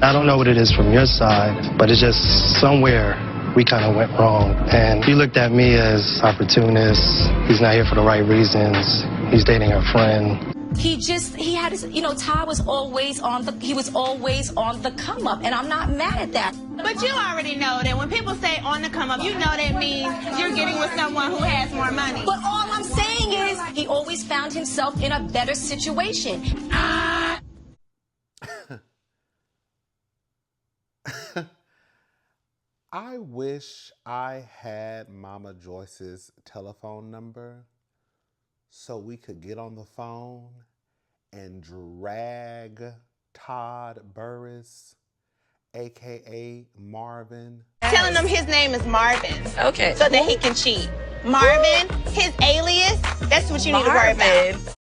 I don't know what it is from your side, but it's just somewhere we kind of went wrong. And he looked at me as opportunist. He's not here for the right reasons. He's dating her friend. He had his, Todd was always on the come up, and I'm not mad at that. But you already know that when people say on the come up, you know that means you're getting with someone who has more money. But all I'm saying is he always found himself in a better situation. I wish I had Mama Joyce's telephone number so we could get on the phone and drag Todd Burris, aka Marvin. Telling him his name is Marvin. Okay. So that he can cheat. Marvin, his alias, that's what you need to worry about.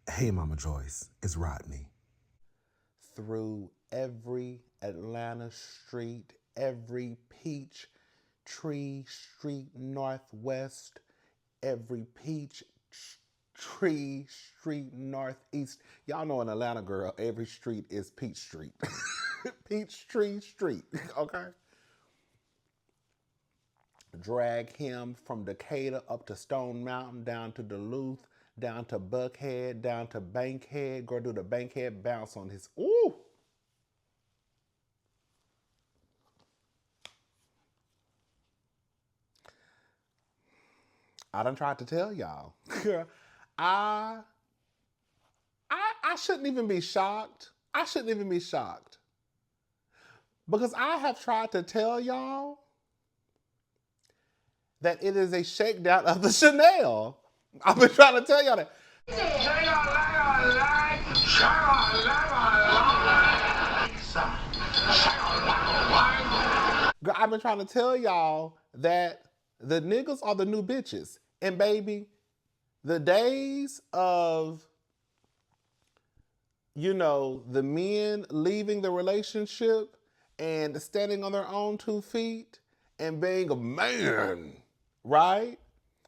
Hey, Mama Joyce, it's Rodney. Through every Atlanta street, every peach tree street northwest, every peach tree street northeast. Y'all know in Atlanta, girl, every street is Peach Street. Peachtree Street, okay? Drag him from Decatur up to Stone Mountain, down to Duluth, down to Buckhead, down to Bankhead. Go do the Bankhead bounce on his, ooh. I done tried to tell y'all. I shouldn't even be shocked. I shouldn't even be shocked. Because I have tried to tell y'all that it is a shakedown of the Chanel. I've been trying to tell y'all that. I've been trying to tell y'all that the niggas are the new bitches. And baby, the days of, the men leaving the relationship and standing on their own 2 feet and being a man, right?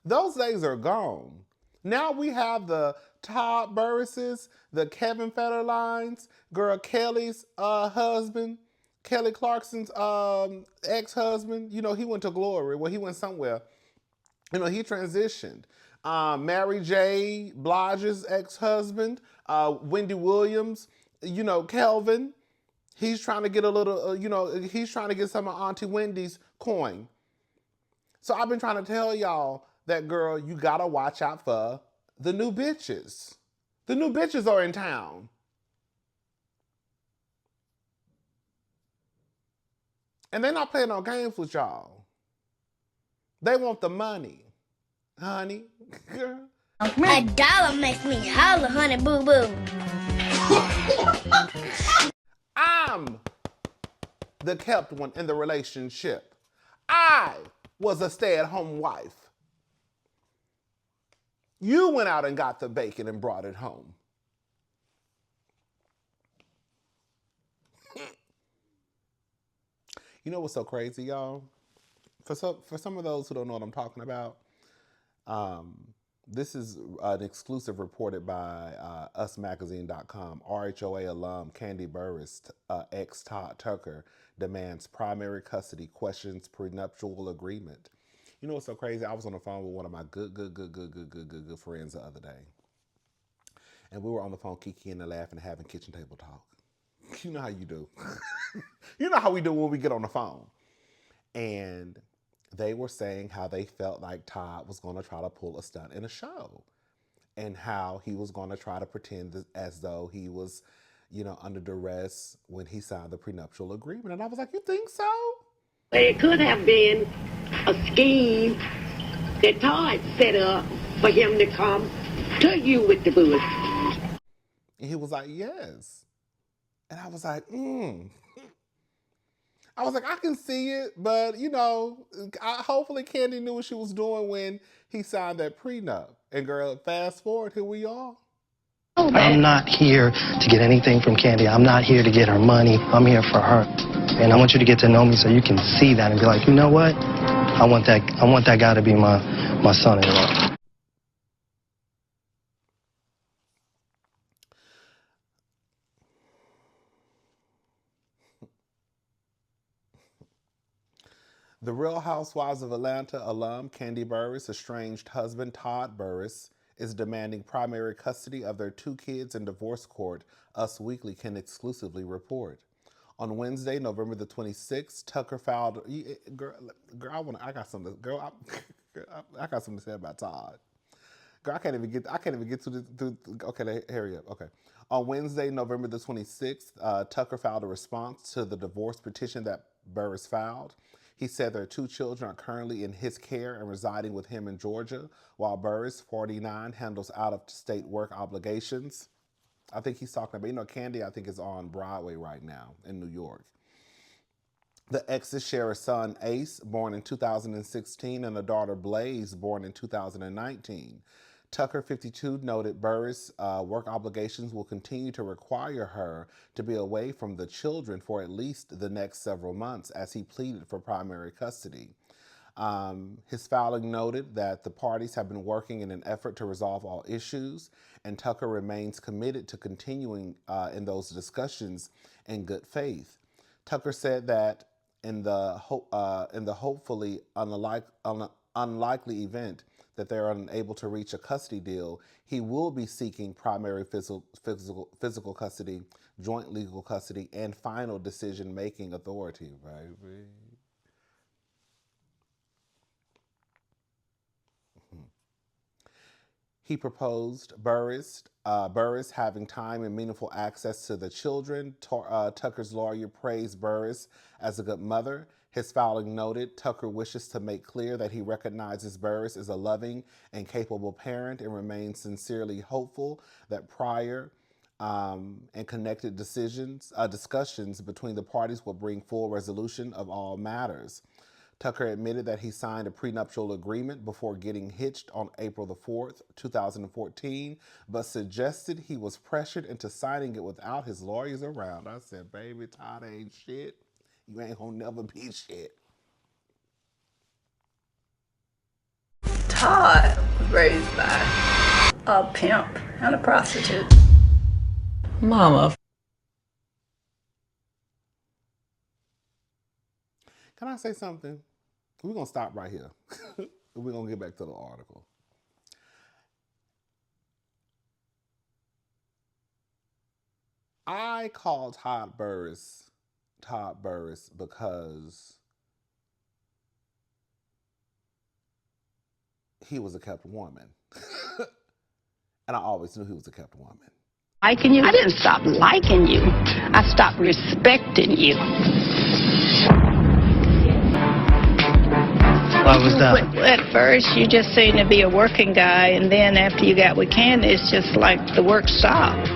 Those days are gone. Now we have the Todd Burris's, the Kevin Federlines, girl Kelly's husband, Kelly Clarkson's ex-husband. He went to Glory. Well, he went somewhere. He transitioned. Mary J. Blige's ex-husband, Wendy Williams, Kelvin. He's trying to get a little, he's trying to get some of Auntie Wendy's coin. So I've been trying to tell y'all that, girl, you gotta watch out for the new bitches. The new bitches are in town. And they're not playing no games with y'all. They want the money, honey. $1 makes me holler, honey boo boo. I'm the kept one in the relationship. I was a stay-at-home wife. You went out and got the bacon and brought it home. You know what's so crazy, y'all? For some of those who don't know what I'm talking about, this is an exclusive reported by usmagazine.com. RHOA alum Kandi Burris, ex-Todd Tucker, demands primary custody, questions prenuptial agreement. You know what's so crazy? I was on the phone with one of my good friends the other day. And we were on the phone kikiing and laughing and having kitchen table talk. You know how you do. You know how we do when we get on the phone. And they were saying how they felt like Todd was going to try to pull a stunt in a show. And how he was going to try to pretend as though he was, under duress when he signed the prenuptial agreement. And I was like, you think so? It could have been a scheme that Todd set up for him to come to you with the bullets. And he was like, yes. And I was like, I was like, I can see it, but, hopefully Kandi knew what she was doing when he signed that prenup. And girl, fast forward, here we are. I'm not here to get anything from Kandi. I'm not here to get her money. I'm here for her. And I want you to get to know me so you can see that and be like, you know what? I want that guy to be my son-in-law. The Real Housewives of Atlanta alum Kandi Burruss' estranged husband Todd Burruss is demanding primary custody of their 2 kids in divorce court, Us Weekly can exclusively report. On Wednesday, November the 26th, Tucker filed. Girl, I got something. Girl, I got something to say about Todd. Girl, I can't even get to the. Okay, hurry up. Okay. On Wednesday, November the 26th, Tucker filed a response to the divorce petition that Burruss filed. He said their 2 children are currently in his care and residing with him in Georgia, while Burruss, 49, handles out-of-state work obligations. I think he's talking about, Kandi, I think, is on Broadway right now in New York. The exes share a son, Ace, born in 2016, and a daughter, Blaze, born in 2019. Tucker, 52, noted Burruss' work obligations will continue to require her to be away from the children for at least the next several months as he pleaded for primary custody. His filing noted that the parties have been working in an effort to resolve all issues, and Tucker remains committed to continuing in those discussions in good faith. Tucker said that in the hopefully unlikely event that they're unable to reach a custody deal, he will be seeking primary physical custody, joint legal custody, and final decision-making authority, baby. He proposed Burruss having time and meaningful access to the children. Tucker's lawyer praised Burruss as a good mother. His filing noted Tucker wishes to make clear that he recognizes Burruss as a loving and capable parent and remains sincerely hopeful that prior and connected discussions between the parties will bring full resolution of all matters. Tucker admitted that he signed a prenuptial agreement before getting hitched on April the 4th, 2014, but suggested he was pressured into signing it without his lawyers around. I said, baby, Todd ain't shit. You ain't gonna never be shit. Todd was raised by a pimp and a prostitute. Mama. Can I say something? We're going to stop right here. We're going to get back to the article. I call Todd Burruss because he was a kept woman. And I always knew he was a kept woman. Liking you? I didn't stop liking you. I stopped respecting you. Why was that? At first, you just seemed to be a working guy, and then after you got with Kandi, it's just like the work stopped.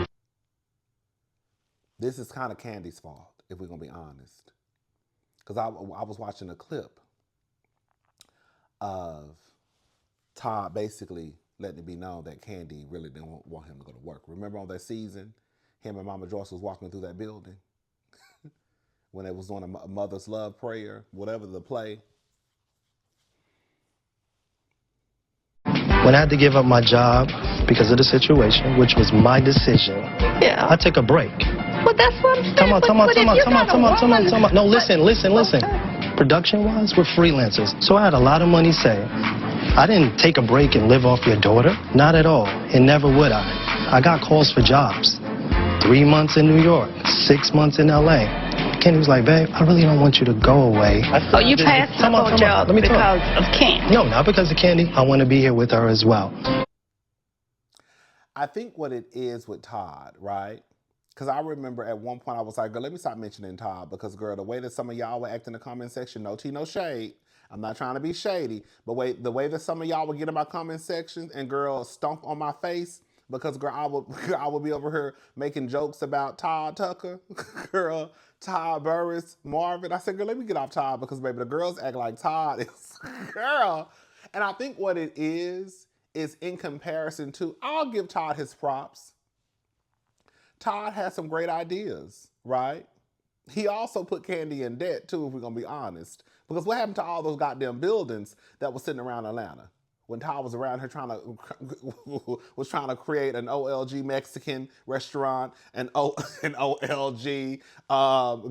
This is kind of Kandi's fault, if we're going to be honest. Because I was watching a clip of Todd basically letting it be known that Kandi really didn't want him to go to work. Remember on that season, him and Mama Joyce was walking through that building when they was doing a mother's love prayer, whatever the play. When I had to give up my job because of the situation, which was my decision, Yeah. I took a break. Well, that's what I'm saying. Come on. No, listen. Okay. Production-wise, we're freelancers, so I had a lot of money saved. I didn't take a break and live off your daughter. Not at all. And never would I. I got calls for jobs. 3 months in New York, 6 months in L.A. Kandi was like, babe, I really don't want you to go away. Oh, you passed up on jobs because of Kandi? No, not because of Kandi. I want to be here with her as well. I think what it is with Todd, right? Because I remember at one point I was like, girl, let me stop mentioning Todd because, girl, the way that some of y'all would act in the comment section, no tea, no shade. I'm not trying to be shady, but the way that some of y'all would get in my comment sections and, girl, stomp on my face because, girl, I would be over here making jokes about Todd Tucker, girl, Todd Burruss, Marvin. I said, girl, let me get off Todd because, baby, the girls act like Todd is, girl. And I think what it is in comparison to, I'll give Todd his props. Todd has some great ideas, right? He also put Kandi in debt too, if we're gonna be honest. Because what happened to all those goddamn buildings that was sitting around Atlanta? When Todd was around here trying to create an OLG Mexican restaurant, an OLG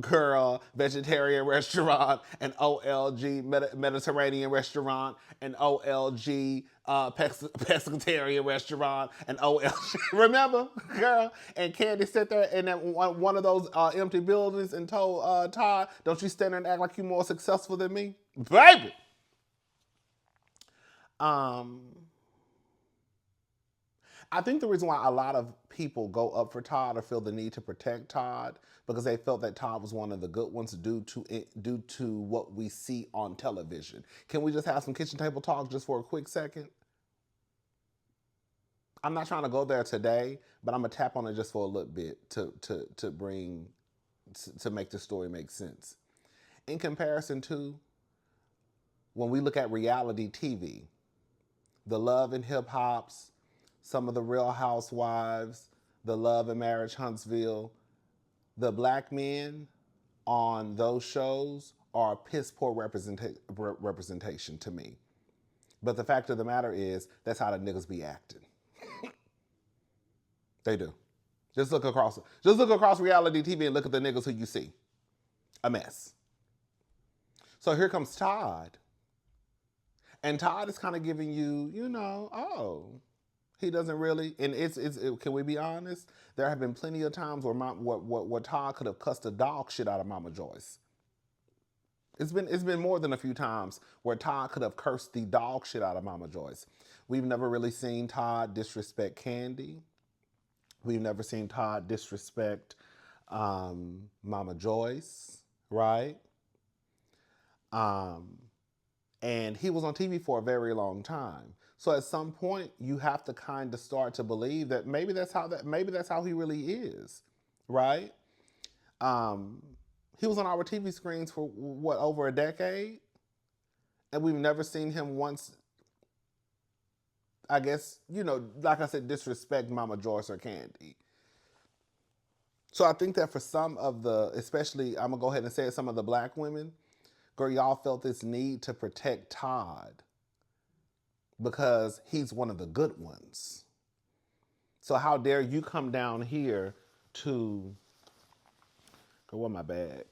girl vegetarian restaurant, an OLG Mediterranean restaurant, an OLG pescatarian restaurant, an OLG. Remember, girl? And Kandi sat there in that one of those empty buildings and told Todd, "Don't you stand there and act like you're more successful than me, baby." I think the reason why a lot of people go up for Todd or feel the need to protect Todd because they felt that Todd was one of the good ones due to what we see on television. Can we just have some kitchen table talk just for a quick second? I'm not trying to go there today, but I'm gonna tap on it just for a little bit to make the story make sense. In comparison to when we look at reality TV, the Love and Hip Hops, some of the Real Housewives, the Love and Marriage Huntsville, the black men on those shows are piss poor representation to me. But the fact of the matter is, that's how the niggas be acting. They do. Just look across reality TV and look at the niggas who you see. A mess. So here comes Todd. And Todd is kind of giving you, he doesn't really, and can we be honest? There have been plenty of times where Todd could have cussed the dog shit out of Mama Joyce. It's been more than a few times where Todd could have cursed the dog shit out of Mama Joyce. We've never really seen Todd disrespect Kandi. We've never seen Todd disrespect Mama Joyce, right? And he was on TV for a very long time. So at some point, you have to kind of start to believe that maybe that's how he really is, right? He was on our TV screens for over a decade, and we've never seen him once. I guess like I said, disrespect Mama Joyce or Kandi. So I think that for some of especially I'm gonna go ahead and say it, some of the black women. Girl, y'all felt this need to protect Todd because he's one of the good ones. So how dare you come down here to... Girl, where's my bag?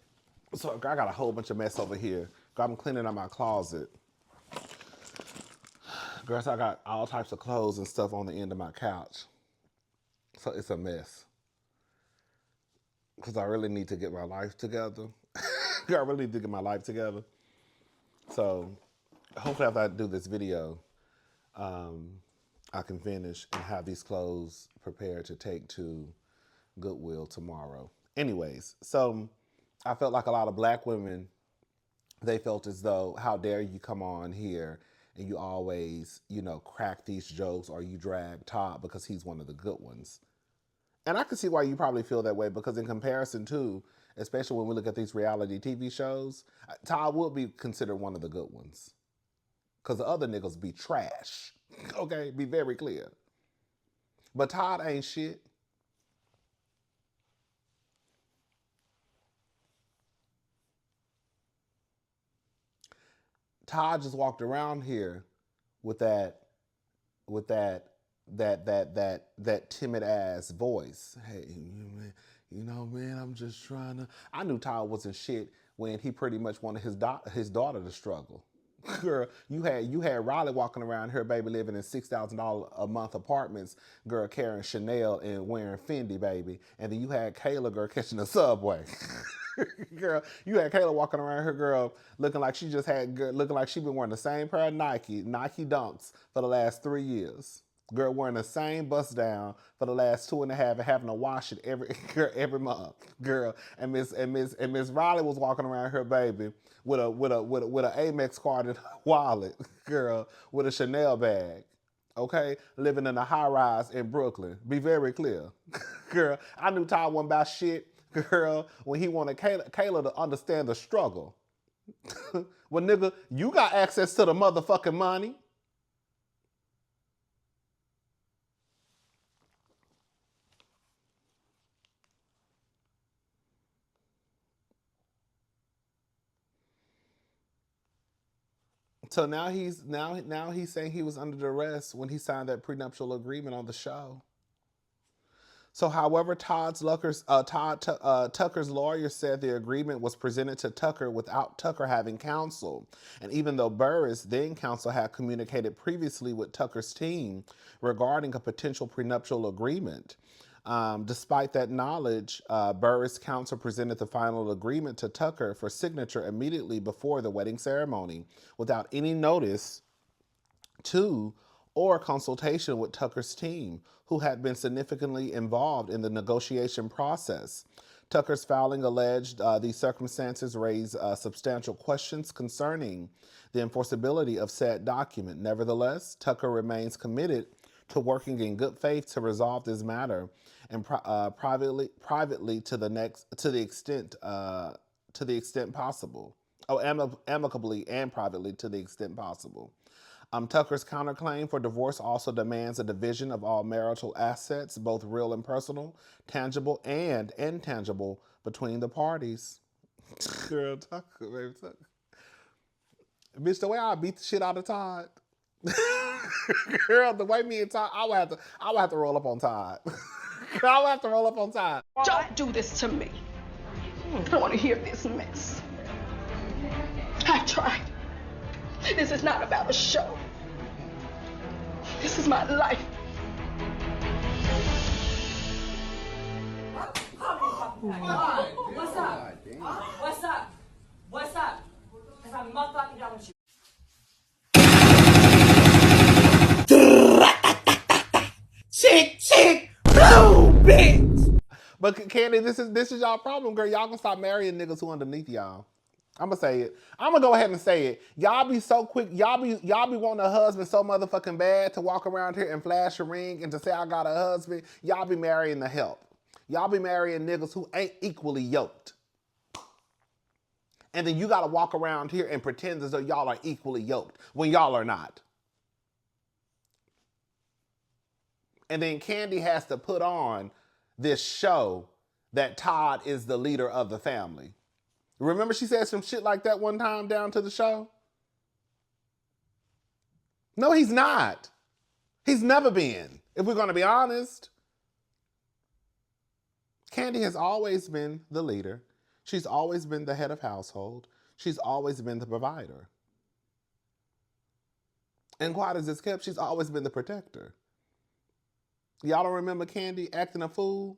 So I got a whole bunch of mess over here. Girl, I'm cleaning out my closet. Girl, so I got all types of clothes and stuff on the end of my couch. So it's a mess. Because I really need to get my life together. I really need to get my life together. So hopefully after I do this video, I can finish and have these clothes prepared to take to Goodwill tomorrow. Anyways, so I felt like a lot of black women, they felt as though, how dare you come on here and you always, crack these jokes or you drag Todd because he's one of the good ones. And I can see why you probably feel that way because in comparison to, especially when we look at these reality TV shows, Todd will be considered one of the good ones. Because the other niggas be trash. Okay, be very clear. But Todd ain't shit. Todd just walked around here with that timid ass voice. Hey, man, I'm just trying to... I knew Todd wasn't shit when he pretty much wanted his daughter to struggle. Girl, you had Riley walking around here, baby, living in $6,000 a month apartments, girl, carrying Chanel and wearing Fendi, baby. And then you had Kayla, girl, catching the subway. Girl, you had Kayla walking around here, girl, looking like she been wearing the same pair of Nike Dunks for the last 3 years. Girl, wearing the same bust down for the last 2.5 and having to wash it every month. Girl, and Miss Riley was walking around her, baby, with a Amex card in her wallet, girl, with a Chanel bag. Okay, living in a high rise in Brooklyn. Be very clear. Girl, I knew Todd wasn't about shit, girl, when he wanted Kayla to understand the struggle. Well, nigga, you got access to the motherfucking money. So now he's saying he was under duress when he signed that prenuptial agreement on the show. So, however, Tucker's lawyer said the agreement was presented to Tucker without Tucker having counsel. And even though Burris, then counsel, had communicated previously with Tucker's team regarding a potential prenuptial agreement, despite that knowledge, Burris' counsel presented the final agreement to Tucker for signature immediately before the wedding ceremony, without any notice to or consultation with Tucker's team, who had been significantly involved in the negotiation process. Tucker's filing alleged these circumstances raise substantial questions concerning the enforceability of said document. Nevertheless, Tucker remains committed to working in good faith to resolve this matter and privately to the extent possible. Amicably and privately to the extent possible. Tucker's counterclaim for divorce also demands a division of all marital assets, both real and personal, tangible and intangible, between the parties. Girl, Tucker, baby, Tucker. Bitch, the way I beat the shit out of Todd. Girl, the way me and Todd, I would have to roll up on Todd. I would have to roll up on Todd. Don't do this to me. I don't want to hear this mess. I tried. This is not about a show. This is my life. What's up? What's up? What's up? Because I'm motherfucking done with you. Chick, blue, bitch. But Kandi, this is y'all problem, girl. Y'all gonna stop marrying niggas who underneath y'all. I'm gonna say it. I'm gonna go ahead and say it. Y'all be so quick. Y'all be wanting a husband so motherfucking bad to walk around here and flash a ring and to say I got a husband. Y'all be marrying the help. Y'all be marrying niggas who ain't equally yoked. And then you gotta walk around here and pretend as though y'all are equally yoked when y'all are not. And then Kandi has to put on this show that Todd is the leader of the family. Remember she said some shit like that one time down to the show? No, he's not. He's never been, if we're going to be honest. Kandi has always been the leader. She's always been the head of household. She's always been the provider. And quiet as it's kept, she's always been the protector. Y'all don't remember Kandi acting a fool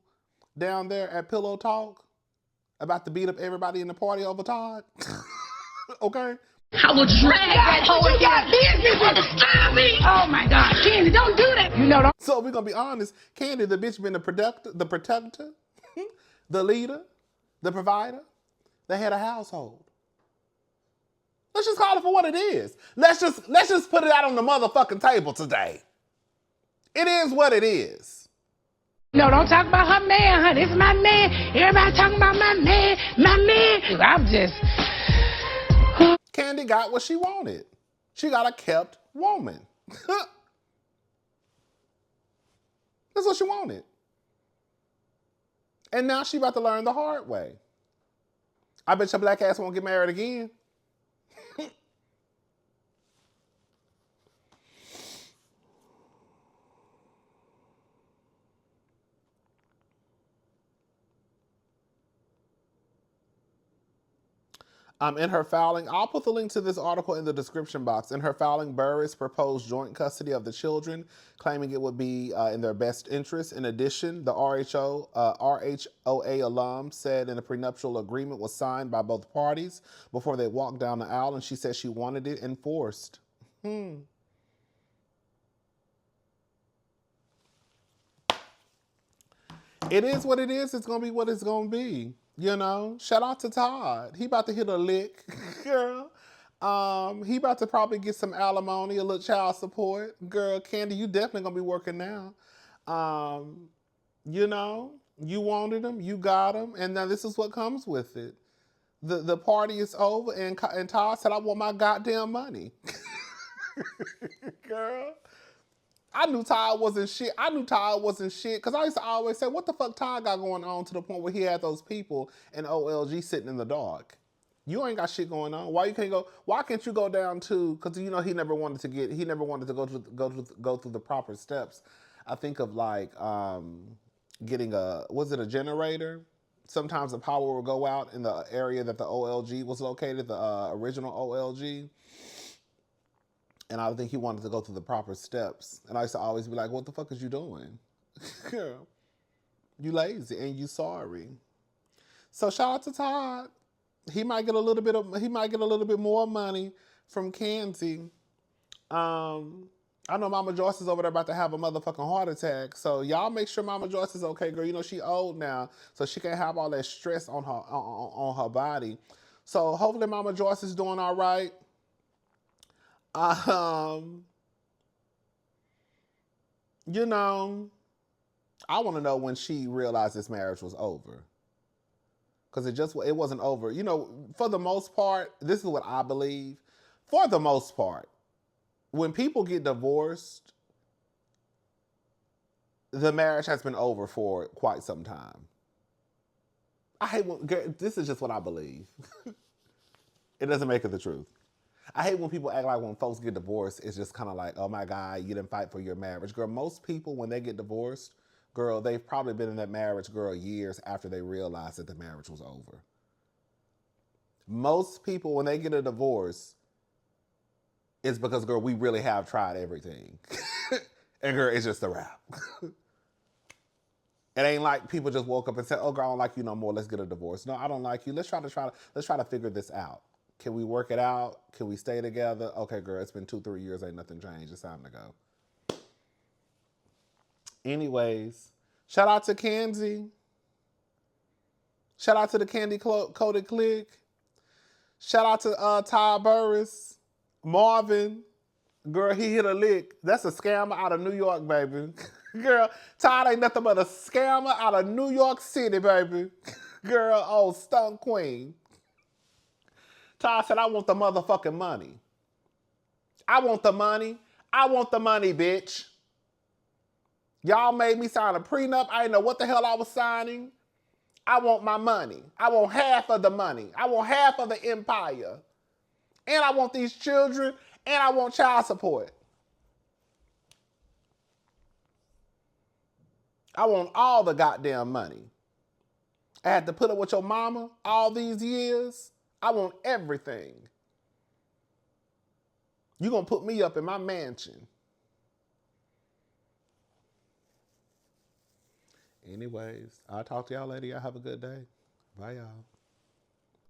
down there at Pillow Talk? About to beat up everybody in the party over Todd? Okay? I will drag that whole you got business with the me. Oh my God, Kandi, don't do that. You know, don't. So we're gonna be honest, Kandi, the bitch been the protector, the leader, the provider, the head of household. Let's just call it for what it is. Let's just put it out on the motherfucking table today. It is what it is. No, don't talk about her man, huh? This is my man. Everybody talking about my man, my man. I'm just... Kandi got what she wanted. She got a kept woman. That's what she wanted. And now she about to learn the hard way. I bet your black ass won't get married again. In her filing, I'll put the link to this article in the description box. In her filing, Burris proposed joint custody of the children, claiming it would be in their best interest. In addition, the RHOA alum said in a prenuptial agreement was signed by both parties before they walked down the aisle, and she said she wanted it enforced. It is what it is. It's going to be what it's going to be. You know, shout out to Todd. He about to hit a lick, girl. He about to probably get some alimony, a little child support. Girl, Kandi, you definitely gonna be working now. You know, you wanted him, you got him, and now this is what comes with it. The party is over, and Todd said, I want my goddamn money. Girl. I knew Todd wasn't shit. Because I used to always say, what the fuck Todd got going on, to the point where he had those people in OLG sitting in the dark. You ain't got shit going on. Why can't you go down to, because you know he never wanted to go through the proper steps. I think of like getting a generator? Sometimes the power will go out in the area that the OLG was located, the original OLG. And I think he wanted to go through the proper steps. And I used to always be like, what the fuck is you doing? Girl, you lazy and you sorry. So shout out to Todd. He might get a little bit more money from Kandi. I know Mama Joyce is over there about to have a motherfucking heart attack. So y'all make sure Mama Joyce is okay, girl. You know she old now, so she can't have all that stress on her body. So hopefully Mama Joyce is doing all right. You know, I want to know when she realized this marriage was over. Because it wasn't over. You know, for the most part, this is what I believe. For the most part, when people get divorced, the marriage has been over for quite some time. This is just what I believe. It doesn't make it the truth. I hate when people act like when folks get divorced, it's just kind of like, oh my God, you didn't fight for your marriage. Girl, most people, when they get divorced, girl, they've probably been in that marriage, girl, years after they realized that the marriage was over. Most people, when they get a divorce, it's because, girl, we really have tried everything. And, girl, it's just a wrap. It ain't like people just woke up and said, oh, girl, I don't like you no more. Let's get a divorce. No, I don't like you. Let's try to figure this out. Can we work it out? Can we stay together? Okay, girl, it's been 2-3 years. Ain't nothing changed. It's time to go. Anyways, shout out to Kandi. Shout out to the Kandi Coded Click. Shout out to Todd Burris. Marvin. Girl, he hit a lick. That's a scammer out of New York, baby. Girl, Todd ain't nothing but a scammer out of New York City, baby. Girl, oh, stunt queen. Todd said, I want the motherfucking money. I want the money. I want the money, bitch. Y'all made me sign a prenup. I didn't know what the hell I was signing. I want my money. I want half of the money. I want half of the empire. And I want these children. And I want child support. I want all the goddamn money. I had to put up with your mama all these years. I want everything. You gonna put me up in my mansion. Anyways, I'll talk to y'all later. Y'all have a good day. Bye, y'all.